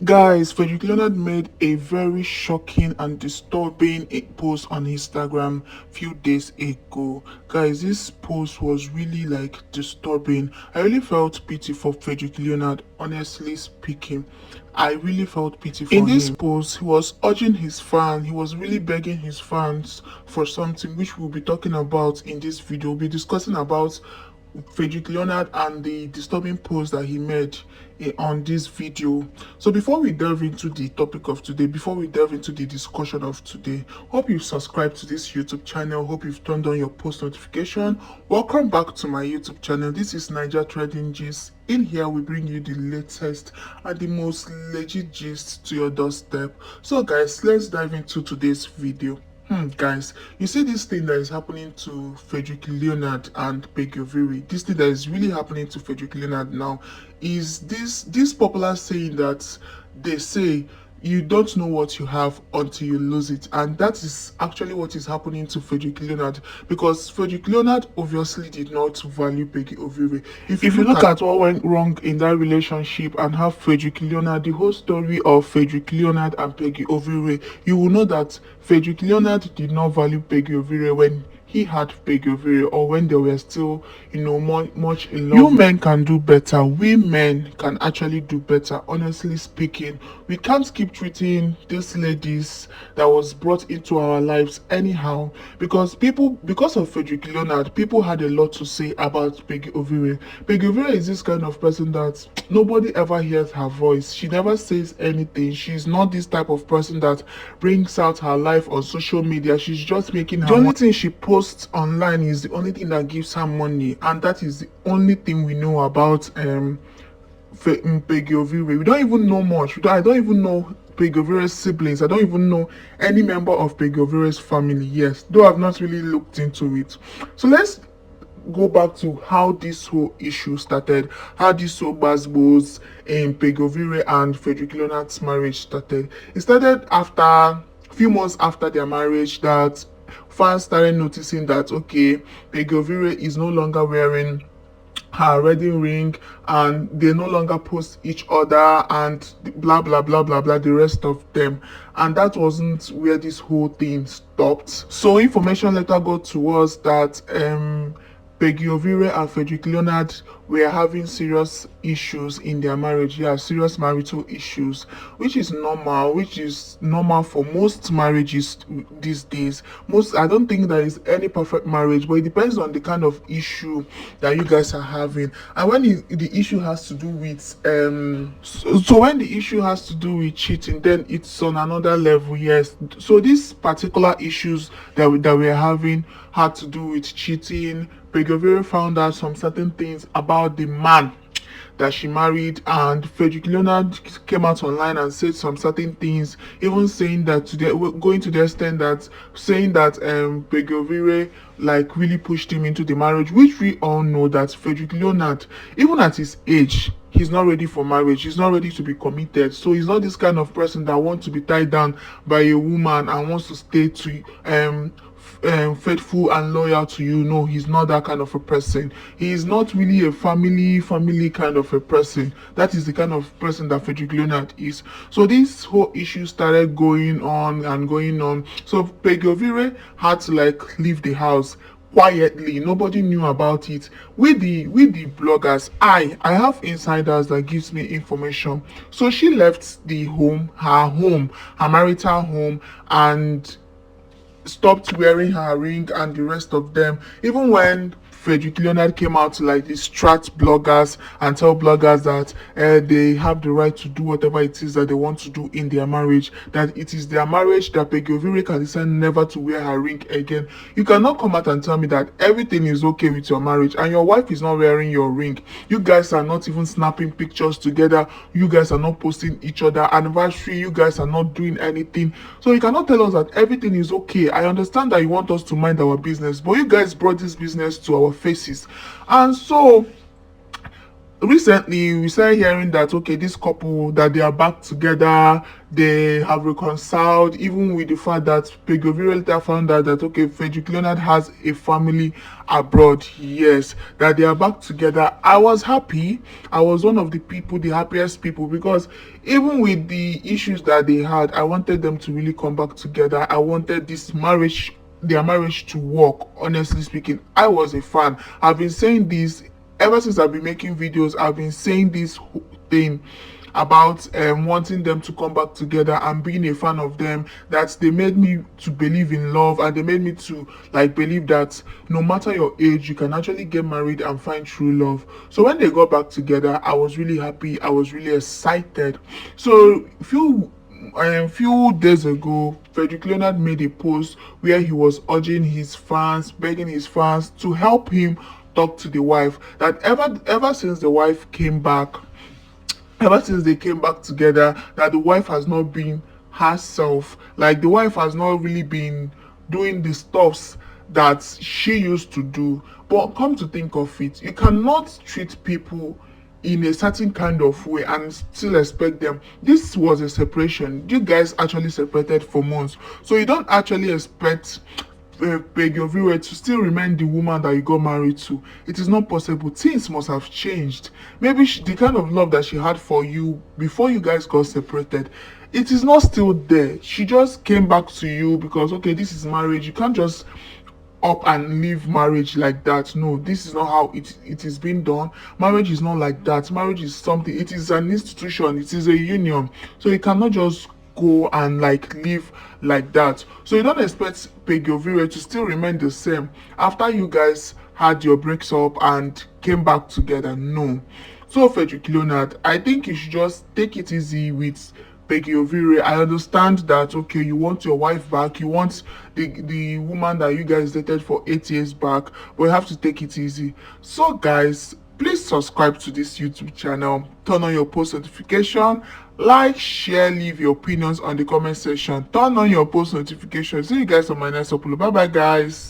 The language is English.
Guys, Fredrick Leonard made a very shocking and disturbing post on Instagram few days ago. Guys, this post was really disturbing. I really felt pity for Fredrick Leonard, honestly speaking. I really felt pity for him. In this post, he was urging his fans, he was really begging his fans for something which we'll be talking about in this video. We'll be discussing about Fredrick Leonard and the disturbing post that he made on this video. So before we delve into the topic of today, before we delve into the discussion of today, hope you've subscribed to this YouTube channel, hope you've turned on your post notification. Welcome back to my YouTube channel. This is Niger Trading Gist. In here we bring you the latest and the most legit gist to your doorstep. So guys, let's dive into today's video. Guys, you see this thing that is happening to Fredrick Leonard and Peggy Ovire. This thing that is really happening to Fredrick Leonard now is this popular saying that they say you don't know what you have until you lose it, and that is actually what is happening to Fredrick Leonard, because Fredrick Leonard obviously did not value Peggy Ovire. If you look at what went wrong in that relationship and how Fredrick Leonard, the whole story of Fredrick Leonard and Peggy Ovire, you will know that Fredrick Leonard did not value Peggy Ovire when he had Peggy Ovire, or when they were still, much in love. You men can do better. We men can actually do better. Honestly speaking, we can't keep treating these ladies that was brought into our lives anyhow, because of Fredrick Leonard, people had a lot to say about Peggy Ovire. Peggy Ovire is this kind of person that nobody ever hears her voice. She never says anything. She's not this type of person that brings out her life on social media. She's just making her. The only thing she posts online is the only thing that gives her money, and that is the only thing we know about Peggy Ovire. We don't even know much. I don't even know Peggy Ovire's siblings. I don't even know any member of Peggy Ovire's family. Yes, though I've not really looked into it. So let's go back to how this whole issue started, how this whole buzzwords in Peggy Ovire and Fredrick Leonard's marriage started. It started after a few months after their marriage, that fans started noticing that, okay, Peggy Ovire is no longer wearing her wedding ring, and they no longer post each other, and blah blah blah blah blah, the rest of them. And that wasn't where this whole thing stopped. So information later got to us that Peggy Ovire and Fredrick Leonard were having serious issues in their marriage. Yeah, serious marital issues, which is normal for most marriages these days. I don't think there is any perfect marriage, but it depends on the kind of issue that you guys are having. And when the issue has to do with so when the issue has to do with cheating, then it's on another level. Yes, so these particular issues that we're having had to do with cheating. Peggy Ovire found out some certain things about the man that she married, and Fredrick Leonard came out online and said some certain things, even saying that going to the extent that saying that Peggy Ovire really pushed him into the marriage, which we all know that Fredrick Leonard, even at his age, he's not ready for marriage. He's not ready to be committed. So he's not this kind of person that wants to be tied down by a woman and wants to stay to faithful and loyal to you. No, he's not that kind of a person. He is not really a family kind of a person. That is the kind of person that Fredrick Leonard is. So this whole issue started going on and going on. So Peggy Ovire had to leave the house quietly. Nobody knew about it. With the bloggers, I have insiders that gives me information. So she left her marital home, and stopped wearing her ring and the rest of them. Even when Fredrick Leonard came out to distract bloggers and tell bloggers that they have the right to do whatever it is that they want to do in their marriage, that it is their marriage, that Peggy Ovire can decide never to wear her ring again. You cannot come out and tell me that everything is okay with your marriage and your wife is not wearing your ring. You guys are not even snapping pictures together. You guys are not posting each other anniversary. You guys are not doing anything. So you cannot tell us that everything is okay. I understand that you want us to mind our business, but you guys brought this business to our faces. And so recently we started hearing that okay, this couple, that they are back together, they have reconciled, even with the fact that Peggy Ovire later found out that okay, Fredrick Leonard has a family abroad. Yes, that they are back together. I was happy. I was one of the people, the happiest people, because even with the issues that they had, I wanted them to really come back together. I wanted this marriage, their marriage, to work. Honestly speaking, I was a fan. I've been saying this ever since I've been making videos. I've been saying this thing about wanting them to come back together and being a fan of them, that they made me to believe in love, and they made me to like believe that no matter your age, you can actually get married and find true love. So when they got back together, I was really happy, I was really excited. So few days ago, Fredrick Leonard made a post where he was urging his fans, begging his fans to help him talk to the wife. That ever since the wife came back, ever since they came back together, that the wife has not been herself. Like the wife has not really been doing the stuffs that she used to do. But come to think of it, you cannot treat people in a certain kind of way and still expect them. This was a separation. You guys actually separated for months, so you don't actually expect Peggy Ovire to still remain the woman that you got married to. It is not possible. Things must have changed. Maybe the kind of love that she had for you before you guys got separated, it is not still there. She just came back to you because okay, this is marriage. You can't just up and leave marriage like that. No, this is not how it is being done. Marriage is not like that. Marriage is something, it is an institution, it is a union. So you cannot just go and like live like that. So you don't expect Peggy Ovire to still remain the same after you guys had your breaks up and came back together. No. So Fredrick Leonard, I think you should just take it easy with Peggy Ovire. I understand that okay, you want your wife back, you want the woman that you guys dated for 8 years back, but you have to take it easy. So guys, please subscribe to this YouTube channel, turn on your post notification, like, share, leave your opinions on the comment section, turn on your post notifications. See you guys on my next upload. Bye bye guys.